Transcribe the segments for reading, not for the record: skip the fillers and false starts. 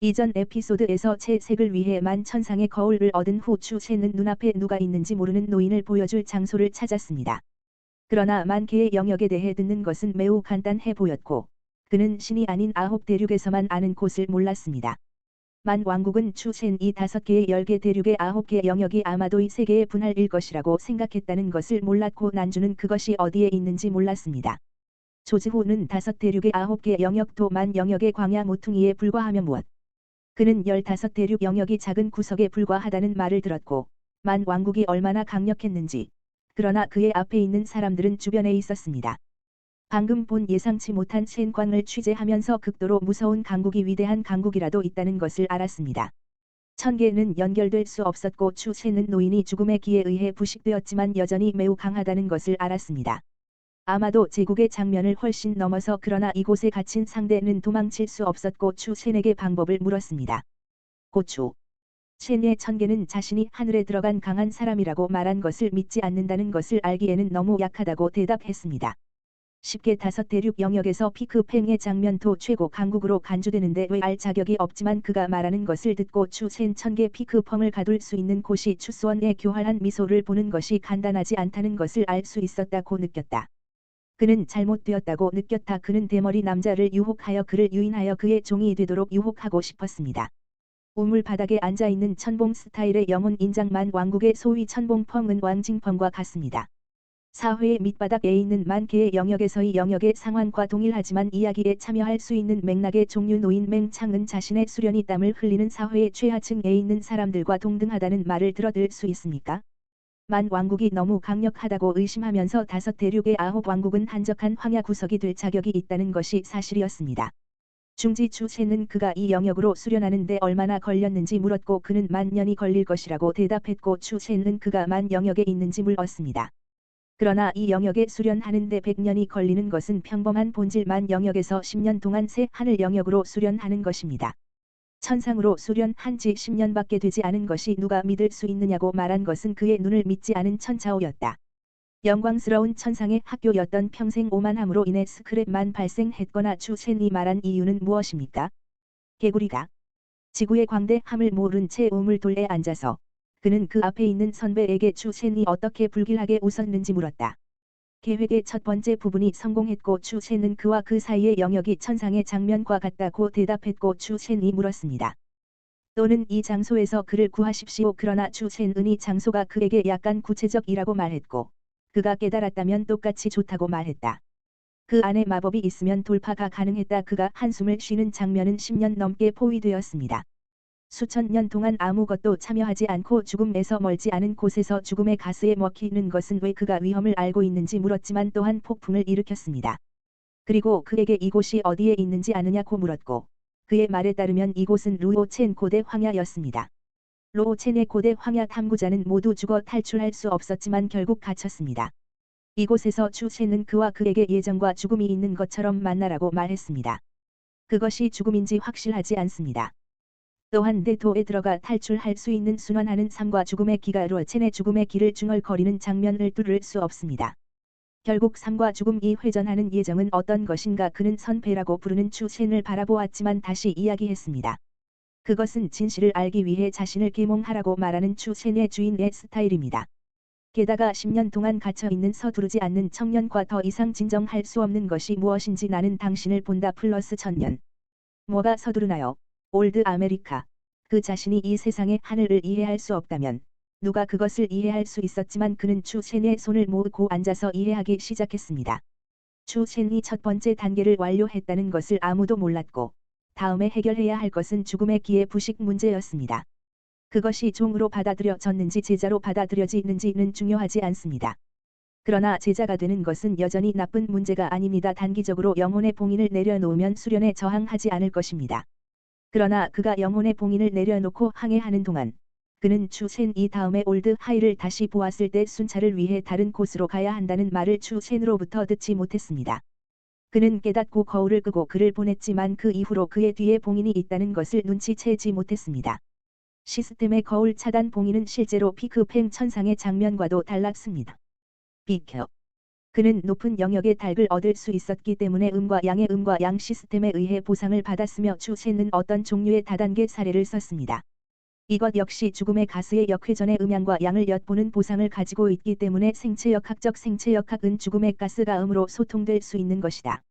이전 에피소드에서 채색을 위해 만천상의 거울을 얻은 후 추세는 눈앞에 누가 있는지 모르는 노인을 보여줄 장소를 찾았습니다. 그러나 만케의 영역에 대해 듣는 것은 매우 간단해 보였고 그는 신이 아닌 9대륙에서만 아는 곳을 몰랐습니다. 만 왕국은 추센이 5개의 10개 대륙의 9개 영역이 아마도 이 세계의 분할일 것이라고 생각했다는 것을 몰랐고 난주는 그것이 어디에 있는지 몰랐습니다. 조즈후는 5대륙의 9개 영역도 만 영역의 광야 모퉁이에 불과하며 무엇. 그는 15대륙 영역이 작은 구석에 불과하다는 말을 들었고 만 왕국이 얼마나 강력했는지. 그러나 그의 앞에 있는 사람들은 주변에 있었습니다. 방금 본 예상치 못한 센광을 취재하면서 극도로 무서운 강국이 위대한 강국이라도 있다는 것을 알았습니다. 1000개는 연결될 수 없었고 추세는 노인이 죽음의 기에 의해 부식되었지만 여전히 매우 강하다는 것을 알았습니다. 아마도 제국의 장면을 훨씬 넘어서 그러나 이곳에 갇힌 상대는 도망칠 수 없었고 추센에게 방법을 물었습니다. 고추. 첸의 1000개는 자신이 하늘에 들어간 강한 사람이라고 말한 것을 믿지 않는다는 것을 알기에는 너무 약하다고 대답했습니다. 쉽게 5대륙 영역에서 피크팽의 장면도 최고 강국으로 간주되는데 왜 알 자격이 없지만 그가 말하는 것을 듣고 추센 1000개 피크펑을 가둘 수 있는 곳이 추스원의 교활한 미소를 보는 것이 간단하지 않다는 것을 알 수 있었다고 느꼈다. 그는 잘못되었다고 느꼈다. 그는 대머리 남자를 유혹하여 그를 유인하여 그의 종이 되도록 유혹하고 싶었습니다. 우물 바닥에 앉아있는 천봉 스타일의 영혼 인장만 왕국의 소위 천봉펑은 왕징펑과 같습니다. 사회의 밑바닥에 있는 만개의 영역에서의 영역의 상황과 동일하지만 이야기에 참여할 수 있는 맥락의 종류 노인 맹창은 자신의 수련이 땀을 흘리는 사회의 최하층에 있는 사람들과 동등하다는 말을 들어들 수 있습니까? 만 왕국이 너무 강력하다고 의심하면서 5대륙의 9왕국은 한적한 황야 구석이 될 자격이 있다는 것이 사실이었습니다. 중지 추세는 그가 이 영역으로 수련하는데 얼마나 걸렸는지 물었고 그는 10,000년이 걸릴 것이라고 대답했고 추세는 그가 만 영역에 있는지 물었습니다. 그러나 이 영역에 수련하는데 100년이 걸리는 것은 평범한 본질만 영역에서 10년 동안 새 하늘 영역으로 수련하는 것입니다. 천상으로 수련한 지 10년밖에 되지 않은 것이 누가 믿을 수 있느냐고 말한 것은 그의 눈을 믿지 않은 천차오였다. 영광스러운 천상의 학교였던 평생 오만함으로 인해 스크랩만 발생했거나 추센이 말한 이유는 무엇입니까? 개구리가 지구의 광대함을 모른 채 우물돌에 앉아서 그는 그 앞에 있는 선배에게 추센이 어떻게 불길하게 웃었는지 물었다. 계획의 첫 번째 부분이 성공했고 추센은 그와 그 사이의 영역이 천상의 장면과 같다고 대답했고 추센이 물었습니다. 또는 이 장소에서 그를 구하십시오. 그러나 추센은 이 장소가 그에게 약간 구체적이라고 말했고 그가 깨달았다면 똑같이 좋다고 말했다. 그 안에 마법이 있으면 돌파가 가능했다. 그가 한숨을 쉬는 장면은 10년 넘게 포위되었습니다. 수천 년 동안 아무것도 참여하지 않고 죽음에서 멀지 않은 곳에서 죽음의 가스에 먹히는 것은 왜 그가 위험을 알고 있는지 물었지만 또한 폭풍을 일으켰습니다. 그리고 그에게 이곳이 어디에 있는지 아느냐고 물었고 그의 말에 따르면 이곳은 루오첸 고대 황야였습니다. 루오첸의 고대 황야 탐구자는 모두 죽어 탈출할 수 없었지만 결국 갇혔습니다. 이곳에서 추센은 그와 그에게 예정과 죽음이 있는 것처럼 만나라고 말했습니다. 그것이 죽음인지 확실하지 않습니다. 또한 대도에 들어가 탈출할 수 있는 순환하는 삶과 죽음의 기가 루오첸의 죽음의 길을 중얼거리는 장면을 뚫을 수 없습니다. 결국 삶과 죽음이 회전하는 예정은 어떤 것인가. 그는 선배라고 부르는 추센을 바라보았지만 다시 이야기했습니다. 그것은 진실을 알기 위해 자신을 계몽하라고 말하는 추센의 주인의 스타일입니다. 게다가 10년 동안 갇혀있는 서두르지 않는 청년과 더 이상 진정할 수 없는 것이 무엇인지 나는 당신을 본다 플러스 1000년. 뭐가 서두르나요? 올드 아메리카. 그 자신이 이 세상의 하늘을 이해할 수 없다면 누가 그것을 이해할 수 있었지만 그는 추센의 손을 모으고 앉아서 이해하기 시작했습니다. 추센이 첫 번째 단계를 완료했다는 것을 아무도 몰랐고 다음에 해결해야 할 것은 죽음의 기의 부식 문제였습니다. 그것이 종으로 받아들여졌는지 제자로 받아들여지는지는 중요하지 않습니다. 그러나 제자가 되는 것은 여전히 나쁜 문제가 아닙니다. 단기적으로 영혼의 봉인을 내려놓으면 수련에 저항하지 않을 것입니다. 그러나 그가 영혼의 봉인을 내려놓고 항해하는 동안 그는 추센이 다음에 올드 하이를 다시 보았을 때 순찰을 위해 다른 곳으로 가야 한다는 말을 추센으로부터 듣지 못했습니다. 그는 깨닫고 거울을 끄고 그를 보냈지만 그 이후로 그의 뒤에 봉인이 있다는 것을 눈치채지 못했습니다. 시스템의 거울 차단 봉인은 실제로 피크팽 천상의 장면과도 달랐습니다. 비켜. 그는 높은 영역의 닭을 얻을 수 있었기 때문에 음과 양 시스템에 의해 보상을 받았으며 추세는 어떤 종류의 다단계 사례를 썼습니다. 이것 역시 죽음의 가스의 역회전의 음양과 양을 엿보는 보상을 가지고 있기 때문에 생체역학적 생체역학은 죽음의 가스가 음으로 소통될 수 있는 것이다.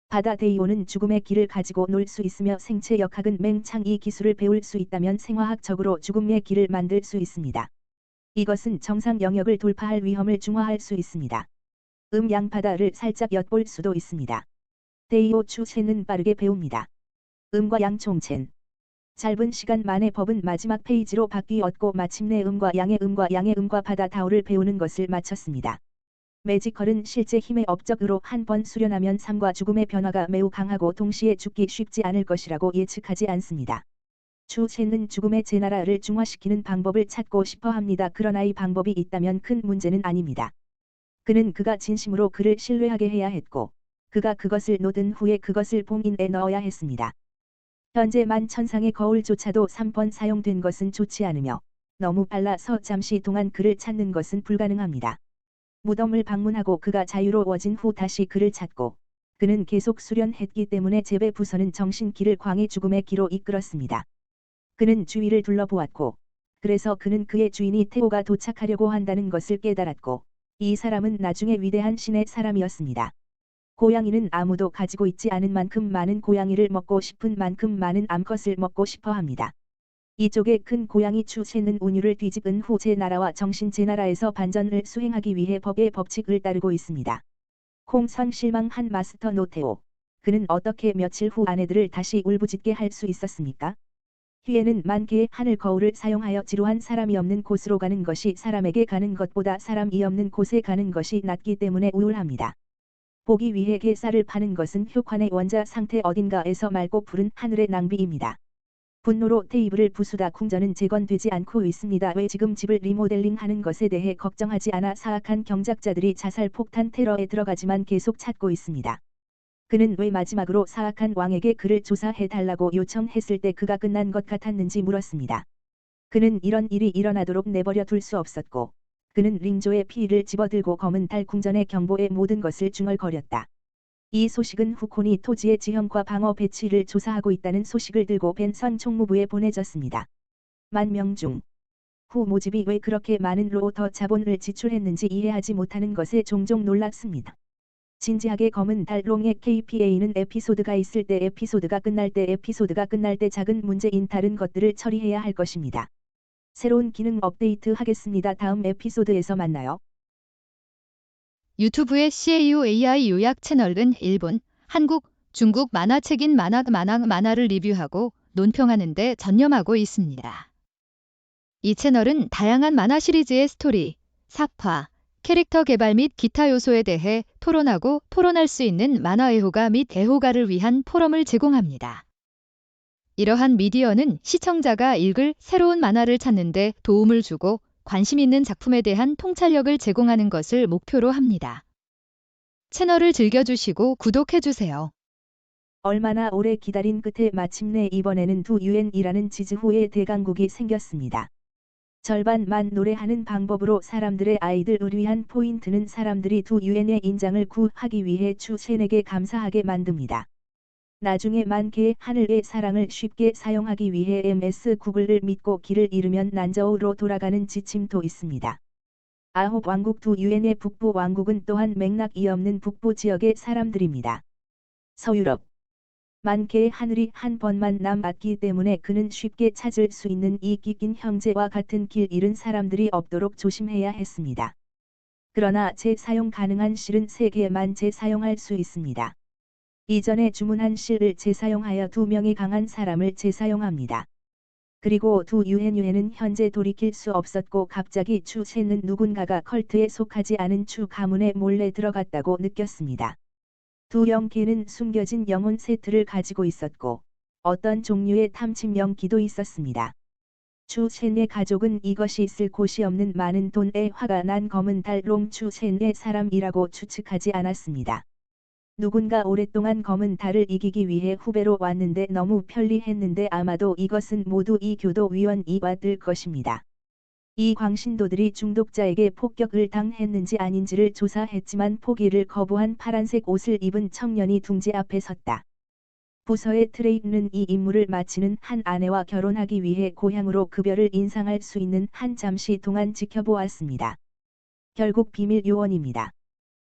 바다 데이오는 죽음의 길을 가지고 놀 수 있으며 생체역학은 맹창 이 기술을 배울 수 있다면 생화학적으로 죽음의 길을 만들 수 있습니다. 이것은 정상 영역을 돌파할 위험을 중화할 수 있습니다. 양 바다를 살짝 엿볼 수도 있습니다. 데이오 추세는 빠르게 배웁니다. 음과 양 총첸. 짧은 시간 만에 법은 마지막 페이지로 바뀌었고 마침내 음과 양의 음과 바다 다오를 배우는 것을 마쳤습니다. 매지컬은 실제 힘의 업적으로 한 번 수련하면 삶과 죽음의 변화가 매우 강하고 동시에 죽기 쉽지 않을 것이라고 예측하지 않습니다. 추세는 죽음의 제나라를 중화시키는 방법을 찾고 싶어 합니다. 그러나 이 방법이 있다면 큰 문제는 아닙니다. 그는 그가 진심으로 그를 신뢰하게 해야 했고 그가 그것을 놓은 후에 그것을 봉인에 넣어야 했습니다. 현재 만천상의 거울조차도 3번 사용된 것은 좋지 않으며 너무 빨라서 잠시 동안 그를 찾는 것은 불가능합니다. 무덤을 방문하고 그가 자유로워진 후 다시 그를 찾고 그는 계속 수련했기 때문에 제배 부서는 정신기를 광의 죽음의 기로 이끌었습니다. 그는 주위를 둘러보았고 그래서 그는 그의 주인이 테오가 도착하려고 한다는 것을 깨달았고 이 사람은 나중에 위대한 신의 사람이었습니다. 고양이는 아무도 가지고 있지 않은 만큼 많은 고양이를 먹고 싶은 만큼 많은 암컷을 먹고 싶어 합니다. 이쪽의 큰 고양이 추세는 운율을 뒤집은 후 제나라와 정신 제나라에서 반전을 수행하기 위해 법의 법칙을 따르고 있습니다. 공선 실망한 마스터 노테오. 그는 어떻게 며칠 후 아내들을 다시 울부짖게 할 수 있었습니까? 휘에는 만 개의 하늘 거울을 사용하여 지루한 사람이 없는 곳으로 가는 것이 사람에게 가는 것보다 사람이 없는 곳에 가는 것이 낫기 때문에 우울합니다. 보기 위해 게쌀을 파는 것은 효관의 원자 상태 어딘가에서 맑고 푸른 하늘의 낭비입니다. 분노로 테이블을 부수다 궁전은 재건되지 않고 있습니다. 왜 지금 집을 리모델링하는 것에 대해 걱정하지 않아 사악한 경작자들이 자살 폭탄 테러에 들어가지만 계속 찾고 있습니다. 그는 왜 마지막으로 사악한 왕에게 그를 조사해달라고 요청했을 때 그가 끝난 것 같았는지 물었습니다. 그는 이런 일이 일어나도록 내버려 둘 수 없었고 그는 링조의 피를 집어들고 검은 달 궁전의 경보에 모든 것을 중얼거렸다. 이 소식은 후콘이 토지의 지형과 방어 배치를 조사하고 있다는 소식을 들고 벤선 총무부에 보내졌습니다. 10,000명 중 후 모집이 왜 그렇게 많은 로더 자본을 지출했는지 이해하지 못하는 것에 종종 놀랐습니다. 진지하게 검은 달 롱의 KPA는 에피소드가 있을 때 에피소드가 끝날 때 작은 문제인 다른 것들을 처리해야 할 것입니다. 새로운 기능 업데이트 하겠습니다. 다음 에피소드에서 만나요. 유튜브의 CAUAI 요약 채널은 일본, 한국, 중국 만화책인 만화를 리뷰하고 논평하는 데 전념하고 있습니다. 이 채널은 다양한 만화 시리즈의 스토리, 사파, 캐릭터 개발 및 기타 요소에 대해 토론하고 토론할 수 있는 만화 애호가 및 애호가를 위한 포럼을 제공합니다. 이러한 미디어는 시청자가 읽을 새로운 만화를 찾는 데 도움을 주고 관심 있는 작품에 대한 통찰력을 제공하는 것을 목표로 합니다. 채널을 즐겨주시고 구독해주세요. 얼마나 오래 기다린 끝에 마침내 이번에는 두 유엔이라는 지즈후의 대강국이 생겼습니다. 절반만 노래하는 방법으로 사람들의 아이들을 위한 포인트는 사람들이 두 유엔의 인장을 구하기 위해 추센에게 감사하게 만듭니다. 나중에 만 개의 하늘의 사랑을 쉽게 사용하기 위해 MS 구글을 믿고 길을 잃으면 난저우로 돌아가는 지침도 있습니다. 아홉 왕국 두 유엔의 북부 왕국은 또한 맥락이 없는 북부 지역의 사람들입니다. 서유럽. 만 개의 하늘이 한 번만 남았기 때문에 그는 쉽게 찾을 수 있는 이 끼낀 형제와 같은 길 잃은 사람들이 없도록 조심해야 했습니다. 그러나 재사용 가능한 실은 3개만 재사용할 수 있습니다. 이전에 주문한 실을 재사용하여 2명의 강한 사람을 재사용합니다. 그리고 두 유엔은 현재 돌이킬 수 없었고 갑자기 추세는 누군가가 컬트에 속하지 않은 추 가문에 몰래 들어갔다고 느꼈습니다. 두 영계는 숨겨진 영혼 세트를 가지고 있었고 어떤 종류의 탐침 연기도 있었습니다. 추센의 가족은 이것이 있을 곳이 없는 많은 돈에 화가 난 검은 달 롱 추센의 사람이라고 추측하지 않았습니다. 누군가 오랫동안 검은 달을 이기기 위해 후배로 왔는데 너무 편리했는데 아마도 이것은 모두 이 교도위원이 왔을 것입니다. 이 광신도들이 중독자에게 폭격을 당했는지 아닌지를 조사했지만 포기를 거부한 파란색 옷을 입은 청년이 둥지 앞에 섰다. 부서의 트레이는 이 임무를 마치는 한 아내와 결혼하기 위해 고향으로 급여를 인상할 수 있는 한 잠시 동안 지켜보았습니다. 결국 비밀 요원입니다.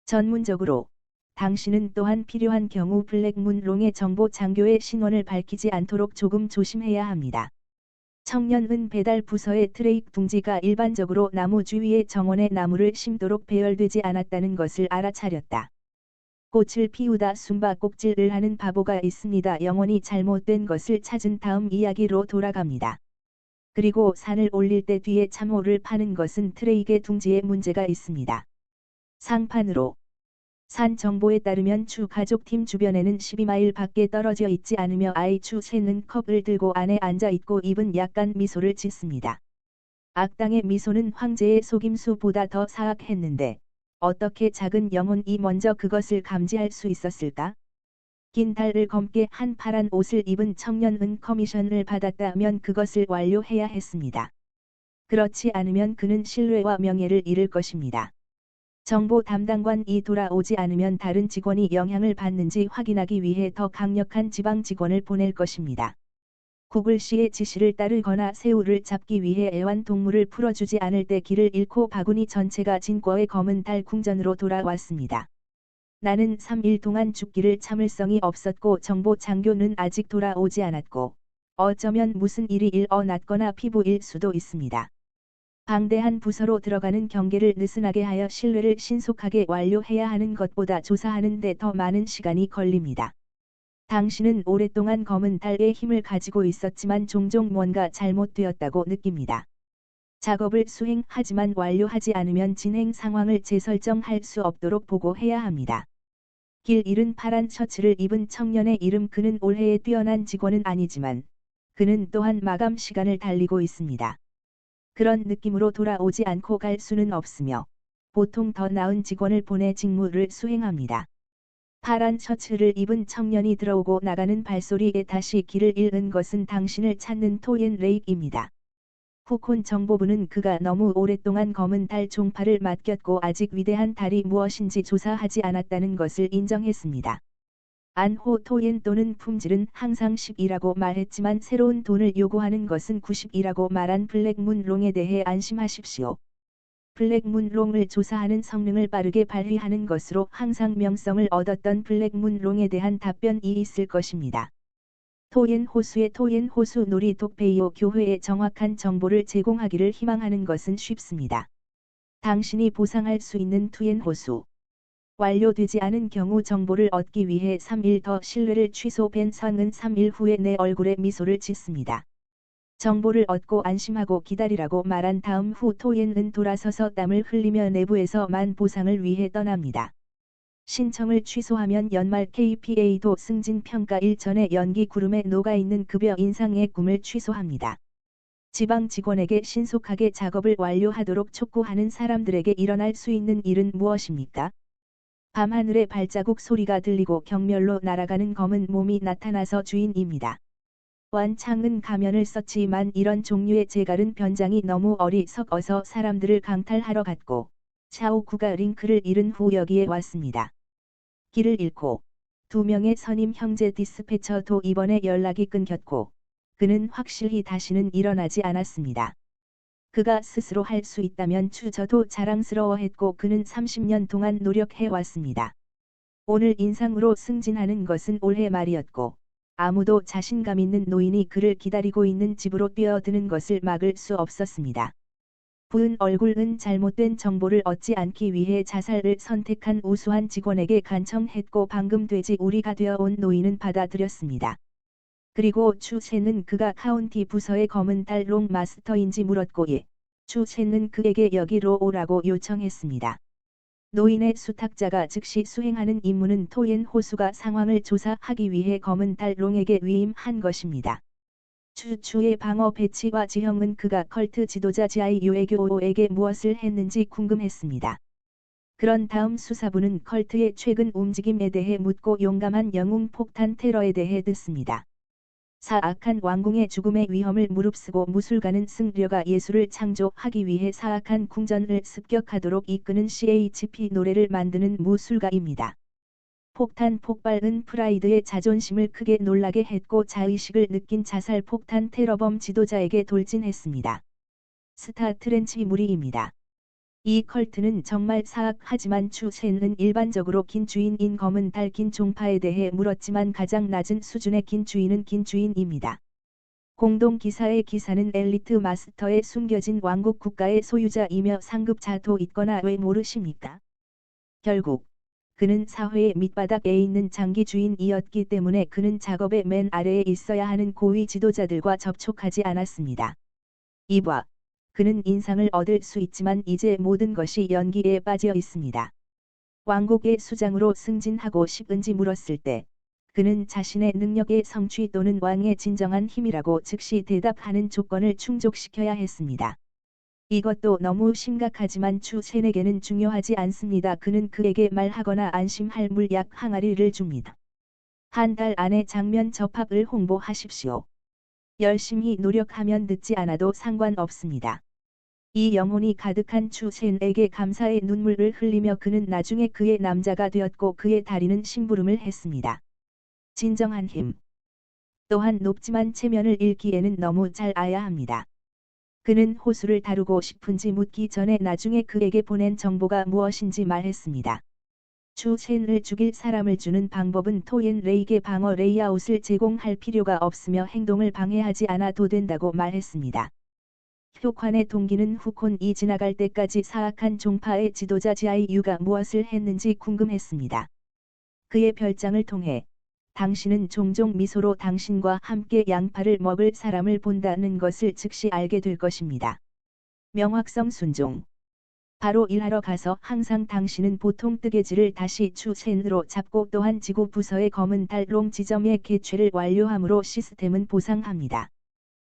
전문적으로 당신은 또한 필요한 경우 블랙문롱의 정보 장교의 신원을 밝히지 않도록 조금 조심해야 합니다. 청년은 배달 부서의 트레이 둥지가 일반적으로 나무 주위에 정원에 나무를 심도록 배열되지 않았다는 것을 알아차렸다. 꽃을 피우다 숨바꼭질을 하는 바보가 있습니다. 영원히 잘못된 것을 찾은 다음 이야기로 돌아갑니다. 그리고 산을 올릴 때 뒤에 참호를 파는 것은 트레이의 둥지에 문제가 있습니다. 상판으로 산 정보에 따르면 추 가족팀 주변에는 12마일 밖에 떨어져 있지 않으며 아이 추 셋은 컵을 들고 안에 앉아 있고 입은 약간 미소를 짓습니다. 악당의 미소는 황제의 속임수보다 더 사악했는데 어떻게 작은 영혼이 먼저 그것을 감지할 수 있었을까? 긴 달을 검게 한 파란 옷을 입은 청년은 커미션을 받았다면 그것을 완료해야 했습니다. 그렇지 않으면 그는 신뢰와 명예를 잃을 것입니다. 정보 담당관이 돌아오지 않으면 다른 직원이 영향을 받는지 확인하기 위해 더 강력한 지방 직원을 보낼 것입니다. 구글씨의 지시를 따르거나 새우를 잡기 위해 애완동물을 풀어주지 않을 때 길을 잃고 바구니 전체가 진과의 검은 달 궁전으로 돌아왔습니다. 나는 3일 동안 죽기를 참을성이 없었고 정보 장교는 아직 돌아오지 않았고 어쩌면 무슨 일이 일어났거나 피부일 수도 있습니다. 방대한 부서로 들어가는 경계를 느슨하게 하여 신뢰를 신속하게 완료해야 하는 것보다 조사하는 데 더 많은 시간이 걸립니다. 당신은 오랫동안 검은 달의 힘을 가지고 있었지만 종종 뭔가 잘못되었다고 느낍니다. 작업을 수행하지만 완료하지 않으면 진행 상황을 재설정할 수 없도록 보고해야 합니다. 길 잃은 파란 셔츠를 입은 청년의 이름. 그는 올해의 뛰어난 직원은 아니지만 그는 또한 마감 시간을 달리고 있습니다. 그런 느낌으로 돌아오지 않고 갈 수는 없으며 보통 더 나은 직원을 보내 직무를 수행합니다. 파란 셔츠를 입은 청년이 들어오고 나가는 발소리에 다시 길을 잃은 것은 당신을 찾는 토옌 레이입니다. 후콘 정보부는 그가 너무 오랫동안 검은 달 종파를 맡겼고 아직 위대한 달이 무엇인지 조사하지 않았다는 것을 인정했습니다. 안호 토옌 또는 품질은 항상 10이라고 말했지만 새로운 돈을 요구하는 것은 90이라고 말한 블랙문롱에 대해 안심하십시오. 블랙문롱을 조사하는 성능을 빠르게 발휘하는 것으로 항상 명성을 얻었던 블랙문롱에 대한 답변이 있을 것입니다. 토옌 호수의 토옌 호수 놀이 독페이오 교회에 정확한 정보를 제공하기를 희망하는 것은 쉽습니다. 당신이 보상할 수 있는 투옌 호수. 완료되지 않은 경우 정보를 얻기 위해 3일 더 신뢰를 취소. 벤성은 3일 후에 내 얼굴에 미소를 짓습니다. 정보를 얻고 안심하고 기다리라고 말한 다음 후 토옌은 돌아서서 땀을 흘리며 내부에서만 보상을 위해 떠납니다. 신청을 취소하면 연말 KPA도 승진 평가 일전에 연기 구름에 녹아있는 급여 인상의 꿈을 취소합니다. 지방 직원에게 신속하게 작업을 완료하도록 촉구하는 사람들에게 일어날 수 있는 일은 무엇입니까? 밤하늘에 발자국 소리가 들리고 경멸로 날아가는 검은 몸이 나타나서 주인입니다. 완창은 가면을 썼지만 이런 종류의 재갈은 변장이 너무 어리석어서 사람들을 강탈하러 갔고 샤오쿠가 링크를 잃은 후 여기에 왔습니다. 길을 잃고 2명의 선임 형제 디스패처도 이번에 연락이 끊겼고 그는 확실히 다시는 일어나지 않았습니다. 그가 스스로 할 수 있다면 저도 자랑스러워했고 그는 30년 동안 노력해왔습니다. 오늘 인상으로 승진하는 것은 올해 말이었고 아무도 자신감 있는 노인이 그를 기다리고 있는 집으로 뛰어드는 것을 막을 수 없었습니다. 부은 얼굴은 잘못된 정보를 얻지 않기 위해 자살을 선택한 우수한 직원에게 간청했고 방금 돼지 우리가 되어온 노인은 받아들였습니다. 그리고 추세는 그가 카운티 부서의 검은 달 롱 마스터인지 물었고 추세는 그에게 여기로 오라고 요청했습니다. 노인의 수탁자가 즉시 수행하는 임무는 토옌 호수가 상황을 조사하기 위해 검은 달 롱에게 위임한 것입니다. 추의 방어 배치와 지형은 그가 컬트 지도자 지아이 요에교오에게 무엇을 했는지 궁금했습니다. 그런 다음 수사부는 컬트의 최근 움직임에 대해 묻고 용감한 영웅 폭탄 테러에 대해 듣습니다. 사악한 왕궁의 죽음의 위험을 무릅쓰고 무술가는 승려가 예술을 창조하기 위해 사악한 궁전을 습격하도록 이끄는 CHP 노래를 만드는 무술가입니다. 폭탄 폭발은 프라이드의 자존심을 크게 놀라게 했고 자의식을 느낀 자살 폭탄 테러범 지도자에게 돌진했습니다. 스타 트렌치 무리입니다. 이 컬트는 정말 사악하지만 추 첸은 일반적으로 긴 주인인 검은 달 긴 종파에 대해 물었지만 가장 낮은 수준의 긴 주인은 긴 주인입니다. 공동 기사의 기사는 엘리트 마스터의 숨겨진 왕국 국가의 소유자이며 상급자도 있거나 왜 모르십니까? 결국 그는 사회의 밑바닥에 있는 장기 주인이었기 때문에 그는 작업의 맨 아래에 있어야 하는 고위 지도자들과 접촉하지 않았습니다. 이봐. 그는 인상을 얻을 수 있지만 이제 모든 것이 연기에 빠져 있습니다. 왕국의 수장으로 승진하고 싶은지 물었을 때 그는 자신의 능력의 성취 또는 왕의 진정한 힘이라고 즉시 대답하는 조건을 충족시켜야 했습니다. 이것도 너무 심각하지만 추 첸에게는 중요하지 않습니다. 그는 그에게 말하거나 안심할 물약 항아리를 줍니다. 한 달 안에 장면 접합을 홍보하십시오. 열심히 노력하면 늦지 않아도 상관없습니다. 이 영혼이 가득한 추 첸에게 감사의 눈물을 흘리며 그는 나중에 그의 남자가 되었고 그의 다리는 심부름을 했습니다. 진정한 힘. 또한 높지만 체면을 잃기에는 너무 잘 아야 합니다. 그는 호수를 다루고 싶은지 묻기 전에 나중에 그에게 보낸 정보가 무엇인지 말했습니다. 추 첸을 죽일 사람을 주는 방법은 토옌 레이게 방어 레이아웃을 제공할 필요가 없으며 행동을 방해하지 않아도 된다고 말했습니다. 효관의 동기는 후콘이 지나갈 때까지 사악한 종파의 지도자 지아이유가 무엇을 했는지 궁금했습니다. 그의 별장을 통해 당신은 종종 미소로 당신과 함께 양파를 먹을 사람을 본다는 것을 즉시 알게 될 것입니다. 명확성 순종. 바로 일하러 가서 항상 당신은 보통 뜨개질을 다시 추 첸으로 잡고 또한 지구 부서의 검은 달 롱 지점의 개최를 완료함으로 시스템은 보상합니다.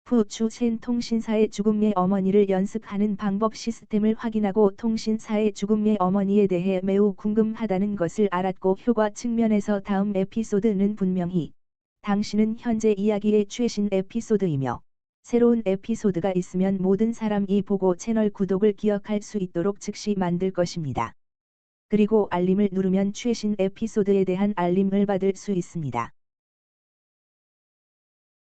후 추 첸 통신사의 죽음의 어머니를 연습하는 방법 시스템을 확인하고 통신사의 죽음의 어머니에 대해 매우 궁금하다는 것을 알았고 효과 측면에서 다음 에피소드는 분명히 당신은 현재 이야기의 최신 에피소드이며 새로운 에피소드가 있으면 모든 사람이 보고 채널 구독을 기억할 수 있도록 즉시 만들 것입니다. 그리고 알림을 누르면 최신 에피소드에 대한 알림을 받을 수 있습니다.